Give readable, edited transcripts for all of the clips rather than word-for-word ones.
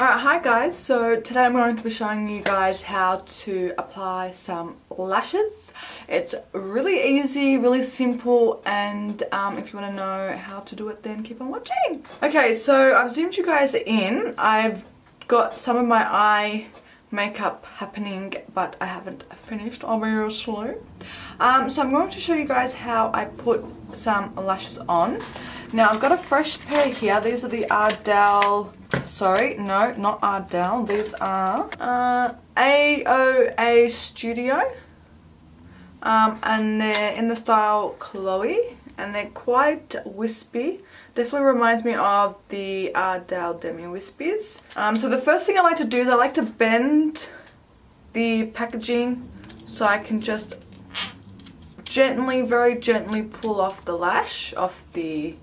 Alright, hi guys. So today I'm going to be showing you guys how to apply some lashes. It's really easy, really simple, and if you want to know how to do it, then keep on watching. Okay, so I've zoomed you guys in. I've got some of my eye makeup happening, but I haven't finished, obviously. So I'm going to show you guys how I put some lashes on. Now I've got a fresh pair here. These are the Ardell, sorry, no, not Ardell. These are AOA Studio. And they're in the style Chloe, and they're quite wispy. Definitely reminds me of the Ardell Demi Wispies. So the first thing I like to do is I like to bend the packaging so I can just gently, very gently pull off the lash off the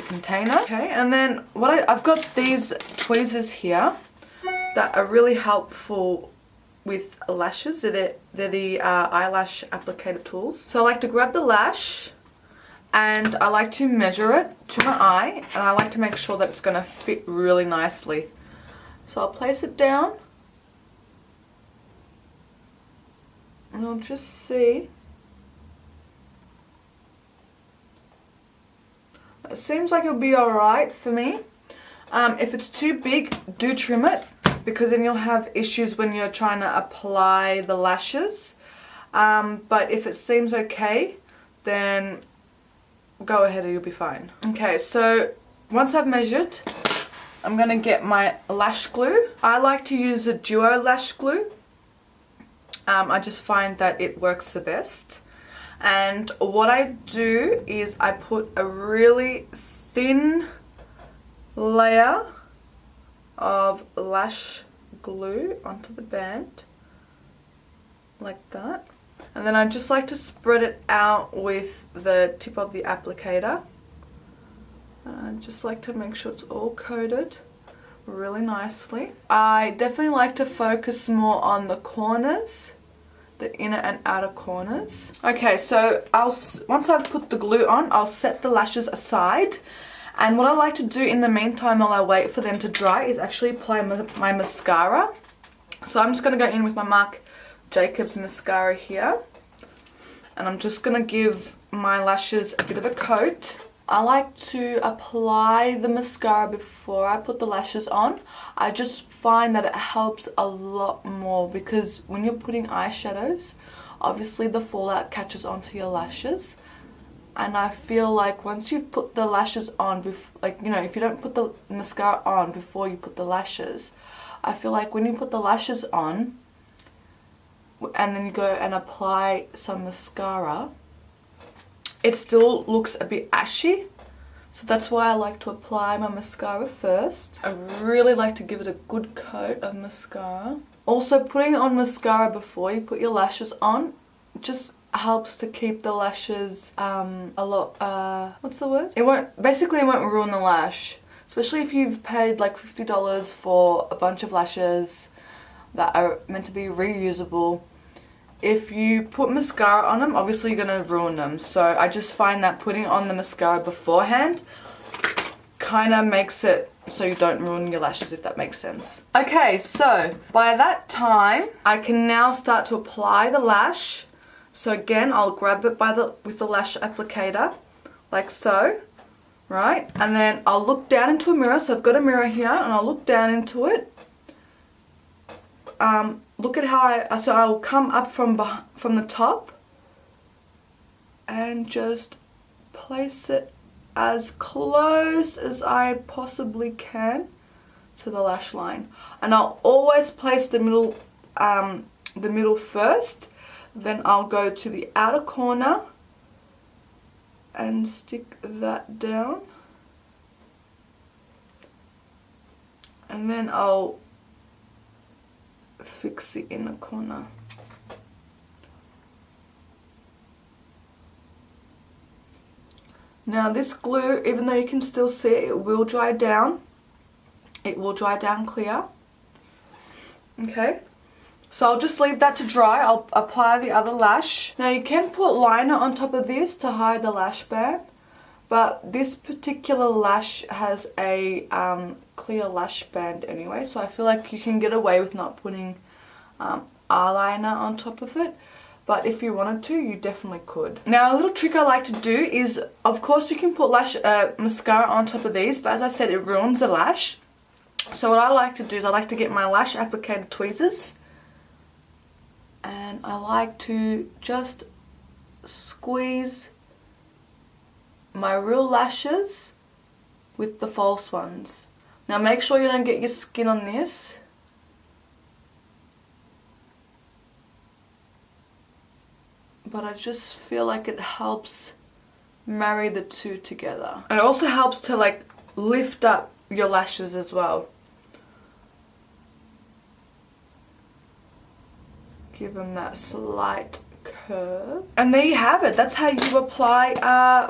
container. Okay, and then I've got these tweezers here that are really helpful with lashes. They're the eyelash applicator tools. So I like to grab the lash and I like to measure it to my eye, and I like to make sure that it's going to fit really nicely. So I'll place it down and I'll just see. It seems like it'll be alright for me. If it's too big, do trim it, because then you'll have issues when you're trying to apply the lashes. But if it seems okay, then go ahead and you'll be fine. Okay, so once I've measured, I'm going to get my lash glue. I like to use a duo lash glue. I just find that it works the best. And what I do is I put a really thin layer of lash glue onto the band, like that. And then I just like to spread it out with the tip of the applicator. And I just like to make sure it's all coated really nicely. I definitely like to focus more on the corners, the inner and outer corners. Okay, so once I've put the glue on, I'll set the lashes aside. And what I like to do in the meantime while I wait for them to dry is actually apply my mascara. So I'm just going to go in with my Marc Jacobs mascara here. And I'm just going to give my lashes a bit of a coat. I like to apply the mascara before I put the lashes on. I just find that it helps a lot more, because when you're putting eyeshadows, obviously the fallout catches onto your lashes. And I feel like once you put the lashes on, like, you know, if you don't put the mascara on before you put the lashes, I feel like when you put the lashes on and then you go and apply some mascara, it still looks a bit ashy. So that's why I like to apply my mascara first. I really like to give it a good coat of mascara. Also, putting on mascara before you put your lashes on just helps to keep the lashes a lot, what's the word? It won't ruin the lash. Especially if you've paid like $50 for a bunch of lashes that are meant to be reusable. If you put mascara on them, obviously you're going to ruin them. So I just find that putting on the mascara beforehand kind of makes it so you don't ruin your lashes, if that makes sense. Okay, so by that time, I can now start to apply the lash. So again, I'll grab it with the lash applicator, like so, right? And then I'll look down into a mirror. So I've got a mirror here, and I'll look down into it. Look at how I'll come up from the top and just place it as close as I possibly can to the lash line. And I'll always place the middle first. Then I'll go to the outer corner and stick that down. And then I'll fix the inner corner. Now this glue, even though you can still see it, it will dry down. It will dry down clear. Okay. So I'll just leave that to dry. I'll apply the other lash. Now you can put liner on top of this to hide the lash band, But this particular lash has a clear lash band anyway, so I feel like you can get away with not putting eyeliner on top of it. But if you wanted to, you definitely could. Now, a little trick I like to do is, of course you can put mascara on top of these, but as I said, it ruins the lash. So what I like to do is I like to get my lash applicator tweezers, and I like to just squeeze my real lashes with the false ones. Now make sure you don't get your skin on this. But I just feel like it helps marry the two together. And it also helps to like lift up your lashes as well. Give them that slight curve. And there you have it. That's how you apply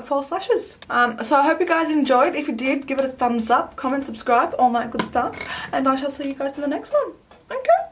false lashes. So I hope you guys enjoyed. If you did, give it a thumbs up, comment, subscribe, all that good stuff. And I shall see you guys in the next one. Okay.